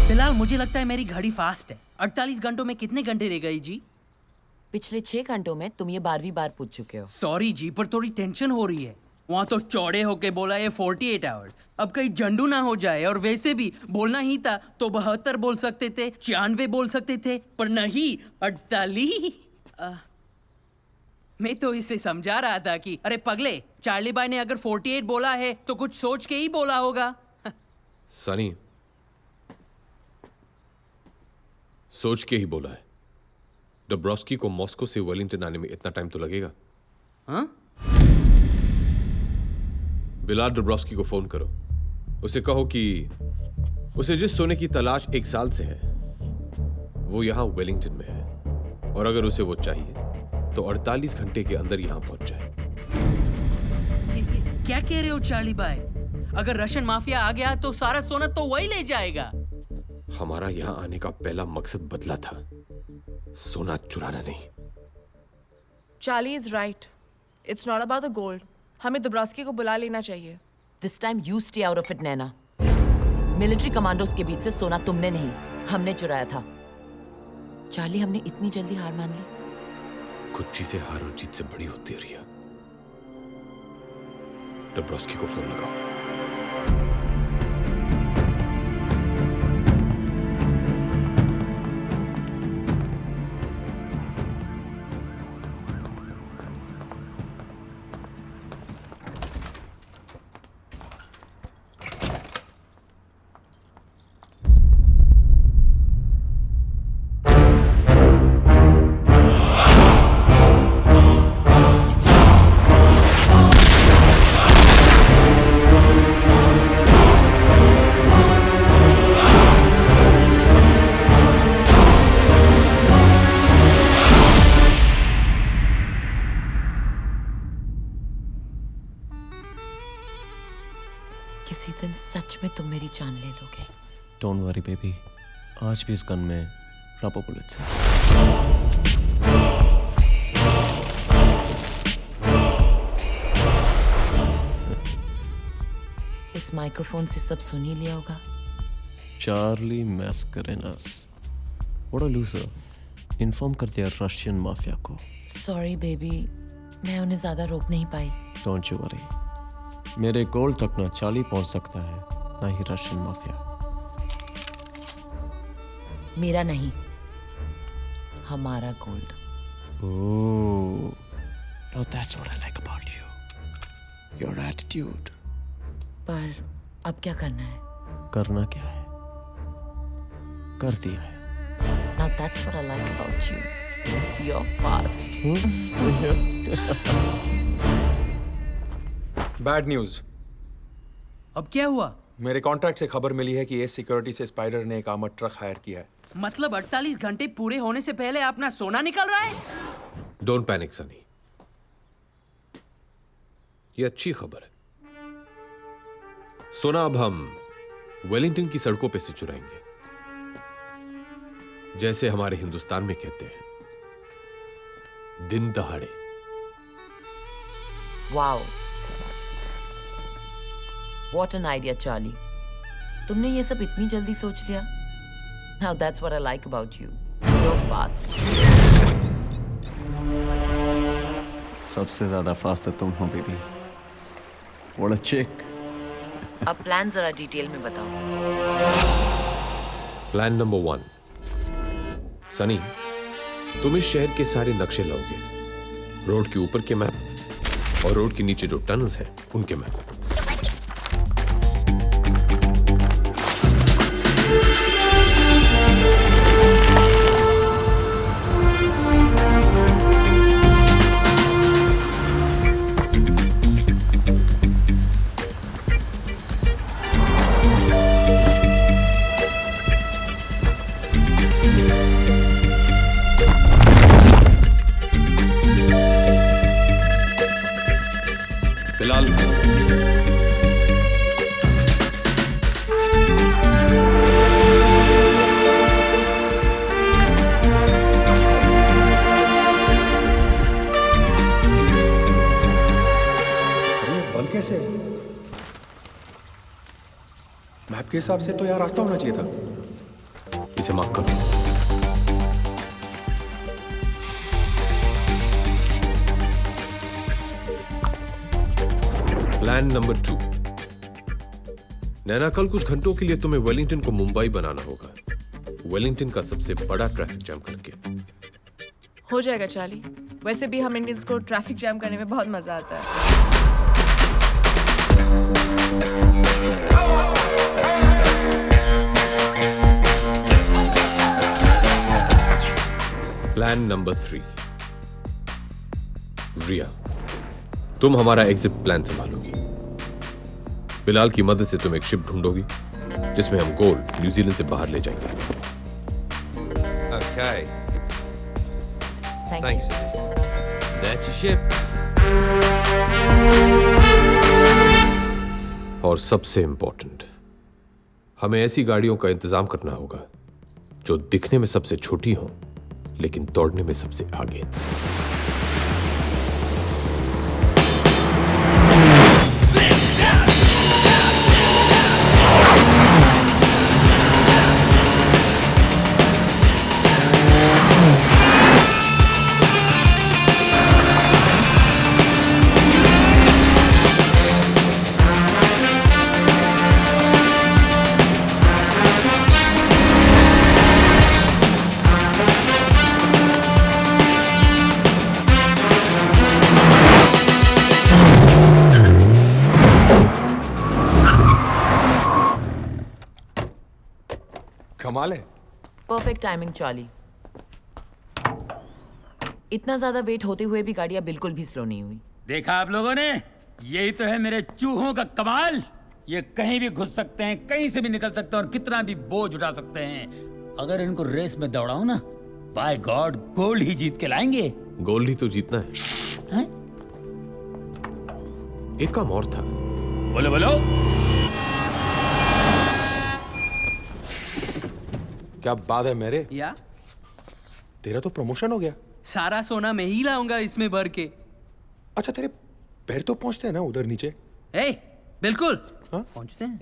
फिलहाल मुझे लगता है मेरी घड़ी फास्ट है। 48 घंटों में कितने घंटे रह गए जी? पिछले 6 घंटों में तुम ये 12वीं बार पूछ चुके हो। सॉरी जी, पर थोड़ी टेंशन हो रही है। वहाँ तो चौड़े होके बोला ये 48 आवर्स। अब कहीं जंडू ना हो जाए। और वैसे भी बोलना ही था तो 72 बोल सकते थे, 96 बोल सकते थे, पर नहीं 48। मैं तो इसे समझा रहा था कि अरे पगले, चार्ली भाई ने अगर 48 बोला है तो कुछ सोच के ही बोला होगा। सनी, सोच के ही बोला है। डब्रोस्की को मॉस्को से वेलिंगटन आने में इतना टाइम तो लगेगा। हाँ? बिलाल डब्रोस्की को फोन करो। उसे कहो कि उसे जिस सोने की तलाश 1 साल से है वो यहां वेलिंगटन में है, और अगर उसे वो चाहिए तो 48 घंटे के अंदर यहां पहुंच जाए। ये क्या कह रहे हो चार्ली भाई? अगर रशियन माफिया आ गया तो सारा सोना तो वही ले जाएगा। हमारा यहां आने का पहला मकसद बदला था, सोना चुराना नहीं। Charlie is right. It's not about the gold. हमें दुब्रास्की को बुला लेना चाहिए। This time you stay out of it, Naina. Military commandos के बीच से सोना तुमने नहीं, हमने चुराया था। चार्ली, हमने इतनी जल्दी हार मान ली? कुछ चीजें हार और जीत से बड़ी होती है रिया। डब्रोस्की को फोन लगाओ। किसी दिन सच में तुम मेरी जान ले लोगे। डोंट वरी बेबी, आज भी इस गन में रबर बुलेट्स हैं। इस माइक्रोफोन से सब सुन ही लिया होगा। Charlie Mascarenhas, what a loser. Inform कर दिया रशियन माफिया को। सॉरी बेबी, मैं उन्हें ज्यादा रोक नहीं पाई। डोंट यू वरी, मेरे गोल तक ना चार्ली पहुंच सकता है ना ही रशियन माफिया। मेरा नहीं, हमारा gold. Oh, now that's what I like about you. Your attitude. पर अब क्या करना है? करना क्या है? कर दिया है। Now that's what I like about you. You're fast. Bad news. अब क्या हुआ? मेरे कॉन्ट्रैक्ट से खबर मिली है कि एस सिक्योरिटी से स्पाइडर ने एक आर्मर्ड ट्रक हायर किया है। मतलब 48 घंटे पूरे होने से पहले अपना सोना निकल रहा है? डोंट पैनिक सनी, ये अच्छी खबर है। सोना अब हम वेलिंगटन की सड़कों पे से चुराएंगे, जैसे हमारे हिंदुस्तान में कहते हैं, दिन दहाड़े। Wow. What an idea, Charlie. तुमने ये सब इतनी जल्दी सोच लिया? Now that's what I like about you. You're fast. सबसे ज्यादा फास्ट तुम हो बेबी। What a chick. अब प्लान जरा डिटेल में बताओ। प्लान नंबर 1, सनी, तुम इस शहर के सारे नक्शे लाओगे, रोड के ऊपर के मैप और रोड के नीचे जो टनल्स हैं उनके मैप। बिलाल, बंद कैसे? मैप के हिसाब से तो यार रास्ता होना चाहिए था। इसे माफ कर दो। Plan number 2। नैना, कल कुछ घंटों के लिए तुम्हें वेलिंगटन को मुंबई बनाना होगा, वेलिंगटन का सबसे बड़ा ट्रैफिक जैम करके। हो जाएगा चार्ली। वैसे भी हम इंडियंस को ट्रैफिक जैम करने में बहुत मजा आता है। Plan number 3। रिया, तुम हमारा एग्जिट प्लान संभालोगी। बिलाल की मदद से तुम एक शिप ढूंढोगी जिसमें हम गोल्ड न्यूजीलैंड से बाहर ले जाएंगे। Okay, Thank thanks for this. That's your ship. और सबसे इंपॉर्टेंट, हमें ऐसी गाड़ियों का इंतजाम करना होगा जो दिखने में सबसे छोटी हो लेकिन दौड़ने में सबसे आगे। कमाल है। Perfect timing Charlie. इतना ज्यादा वेट होते हुए भी गाड़ियां बिल्कुल भी स्लो नहीं हुई। देखा आप लोगों ने, यही तो है मेरे चूहों का कमाल। ये कहीं भी घुस सकते हैं, कहीं से भी निकल सकते हैं और कितना भी बोझ उठा सकते हैं। अगर इनको रेस में दौड़ाऊं ना, बाय गॉड गोल्ड ही जीत के लाएंगे। गोल्ड ही तो जीतना है। एक काम और था। बोलो बोलो। क्या बात है मेरे, या तेरा तो प्रमोशन हो गया। सारा सोना मैं ही लाऊंगा इसमें भर के। अच्छा, तेरे पैर तो पहुंचते हैं ना उधर नीचे। ए, बिल्कुल हाँ? पहुंचते हैं।